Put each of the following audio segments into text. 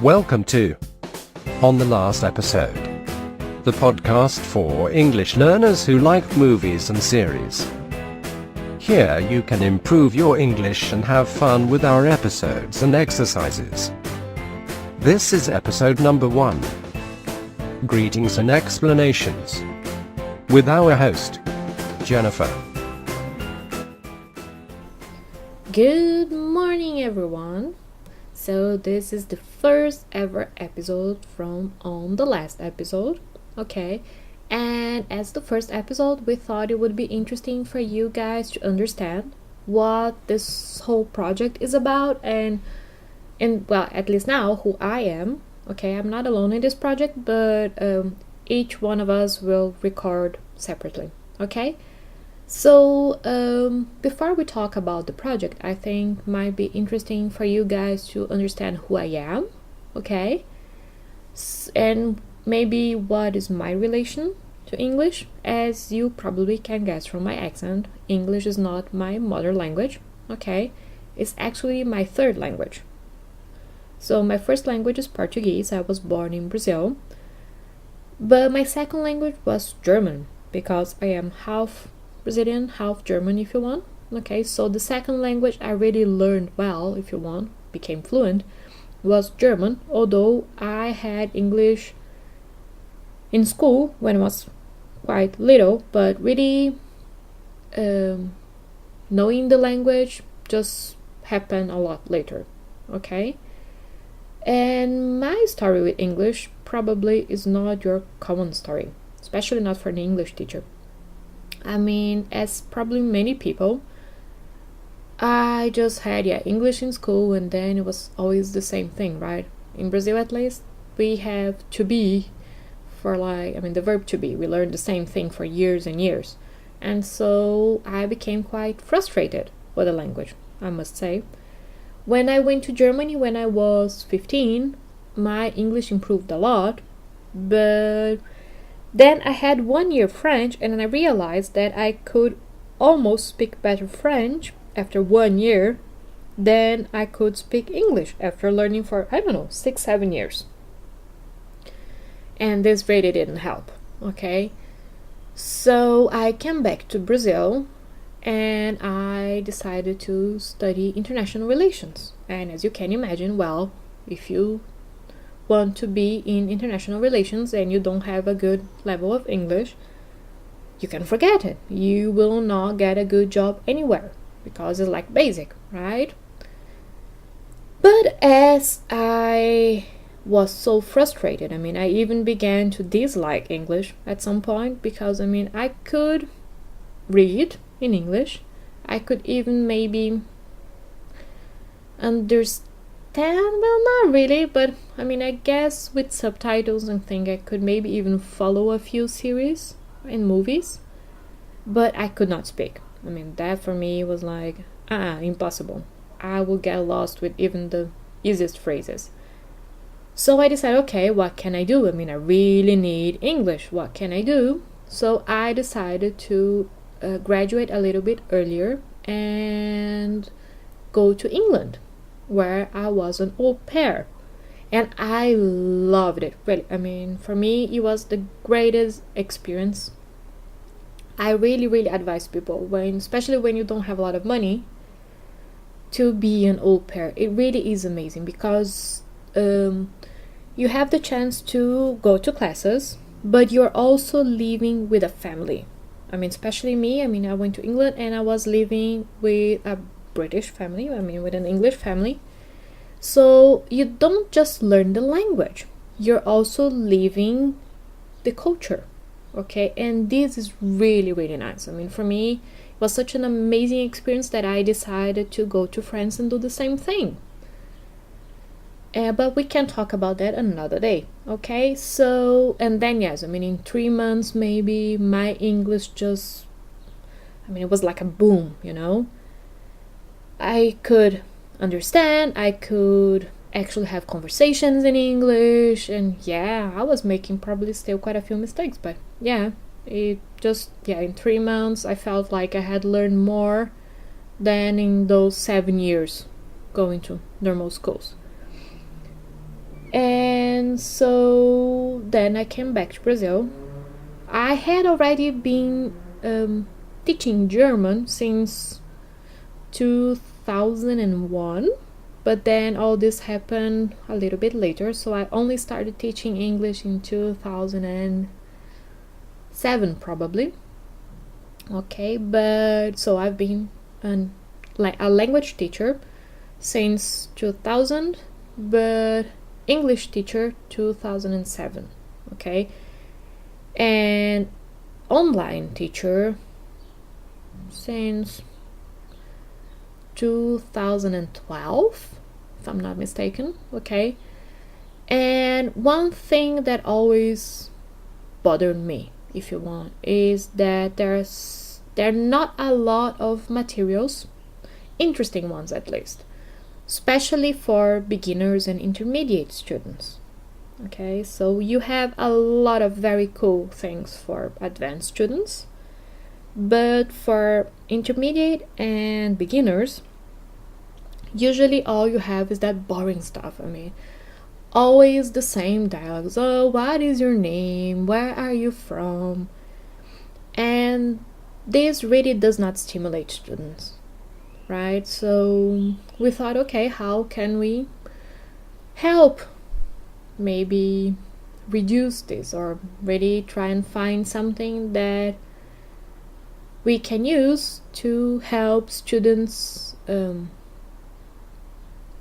Welcome to On the Last Episode, the podcast for English learners who like movies and series. Here you can improve your English and have fun with our episodes and exercises. This is episode number 1, Greetings and Explanations, with our host, Jennifer. Good morning, everyone. So this is the first ever episode from On the Last Episode, okay? And as the first episode, we thought it would be interesting for you guys to understand what this whole project is about and well, at least now, who I am, okay? I'm not alone in this project, but each one of us will record separately, okay? So, before we talk about the project, I think might be interesting for you guys to understand who I am, okay? And maybe what is my relation to English. As you probably can guess from my accent, English is not my mother language, okay? It's actually my third language. So my first language is Portuguese. I was born in Brazil. But my second language was German, because I am half Brazilian, half German if you want. Okay, so the second language I really learned well, if you want, became fluent, was German, although I had English in school when I was quite little, but really knowing the language just happened a lot later, okay? And my story with English probably is not your common story, especially not for an English teacher. I mean, as probably many people, I just had English in school, and then it was always the same thing, right? In Brazil, at least, we have to be the verb to be. We learned the same thing for years and years. And so I became quite frustrated with the language, I must say. When I went to Germany when I was 15, my English improved a lot, but then I had 1 year French, and I realized that I could almost speak better French after 1 year than I could speak English after learning for, 6-7 years. And this really didn't help, okay? So I came back to Brazil and I decided to study international relations. And as you can imagine, well, if you want to be in international relations and you don't have a good level of English, you can forget it. You will not get a good job anywhere because it's like basic, right? But as I was so frustrated, I even began to dislike English at some point because I could read in English. I could even maybe understand, well, not really, but I guess with subtitles and things I could maybe even follow a few series and movies, but I could not speak. That for me was like impossible. I will get lost with even the easiest phrases. So I decided, okay, what can I do? I really need English. What can I do? So I decided to graduate a little bit earlier and go to England, where I was an au pair, and I loved it, really. For me, it was the greatest experience. I really advise people, especially when you don't have a lot of money, to be an au pair. It really is amazing because you have the chance to go to classes, but you're also living with a family. Especially me, I went to England and I was living with a British family, with an English family. So you don't just learn the language, you're also living the culture, okay? And this is really nice. For me, it was such an amazing experience that I decided to go to France and do the same thing. But we can talk about that another day, okay? So, and then yes, in 3 months maybe, my English just, it was like a boom, I could understand, I could actually have conversations in English, and I was making probably still quite a few mistakes, but it just, in 3 months I felt like I had learned more than in those 7 years going to normal schools. And so then I came back to Brazil. I had already been teaching German since 2001, but then all this happened a little bit later, so I only started teaching English in 2007 probably. Okay, but so I've been a language teacher since 2000, but English teacher 2007. Okay, and online teacher since 2012, if I'm not mistaken. Okay, and one thing that always bothered me, if you want, is that there are not a lot of materials, interesting ones at least, especially for beginners and intermediate students. Okay, so you have a lot of very cool things for advanced students, but for intermediate and beginners, usually all you have is that boring stuff. I mean, always the same dialogues. Oh, what is your name? Where are you from? And this really does not stimulate students, right? So we thought, okay, how can we help maybe reduce this, or really try and find something that we can use to help students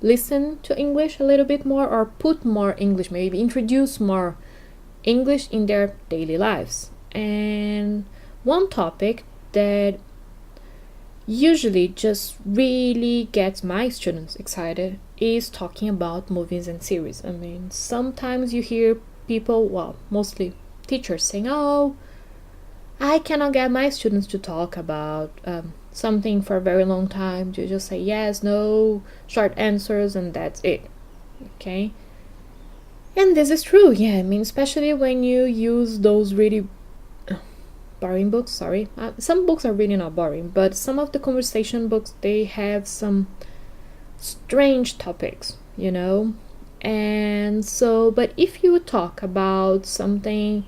listen to English a little bit more, or put more English, maybe introduce more English in their daily lives. And one topic that usually just really gets my students excited is talking about movies and series. I mean, sometimes you hear people, well, mostly teachers, saying, oh, I cannot get my students to talk about something for a very long time. You just say yes, no, short answers, and that's it. Okay? And this is true, yeah. I mean, especially when you use those really boring books, sorry. Some books are really not boring, but some of the conversation books, they have some strange topics, you know? And so, but if you talk about something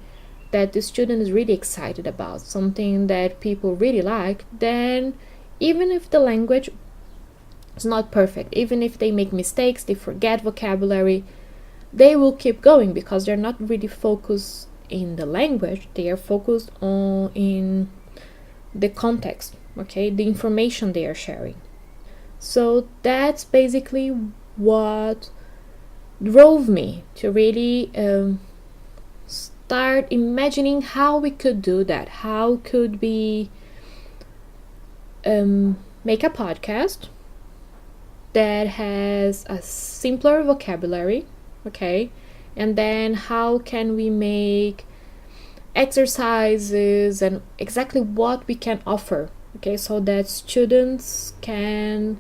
that the student is really excited about, something that people really like, then even if the language is not perfect, even if they make mistakes, they forget vocabulary, they will keep going, because they're not really focused in the language, they are focused in the context, okay, the information they are sharing. So that's basically what drove me to really start imagining how we could do that. How could we make a podcast that has a simpler vocabulary, okay? And then how can we make exercises and exactly what we can offer, okay, so that students can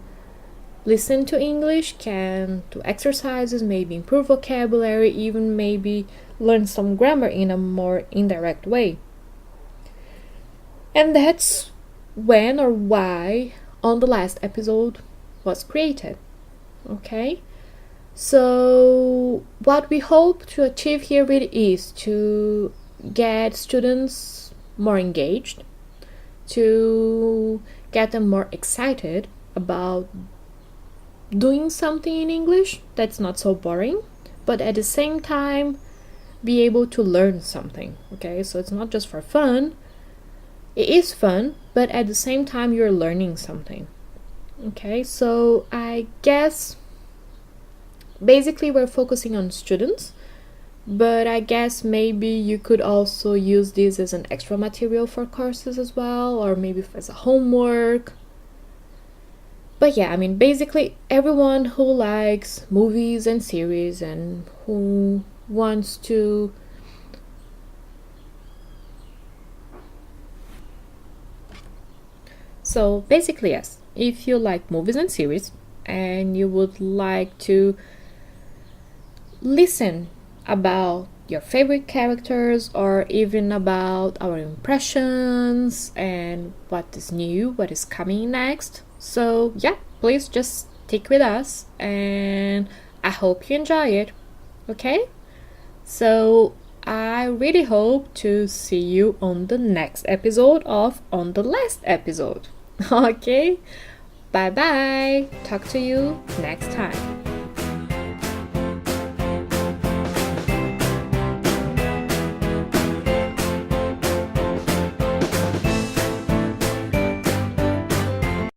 listen to English, can do exercises, maybe improve vocabulary, even maybe learn some grammar in a more indirect way. And that's when or why On the Last Episode was created, okay? So what we hope to achieve here really is to get students more engaged, to get them more excited about doing something in English that's not so boring, but at the same time be able to learn something, okay? So it's not just for fun. It is fun, but at the same time you're learning something, okay? So I guess basically we're focusing on students, but I guess maybe you could also use this as an extra material for courses as well, or maybe as a homework. But yeah, I mean, basically everyone who likes movies and series and who wants to so basically, yes, if you like movies and series and you would like to listen about your favorite characters, or even about our impressions and what is new, what is coming next, so yeah, please just stick with us, and I hope you enjoy it. Okay? So I really hope to see you on the next episode of On the Last Episode. Okay? Bye bye. Talk to you next time.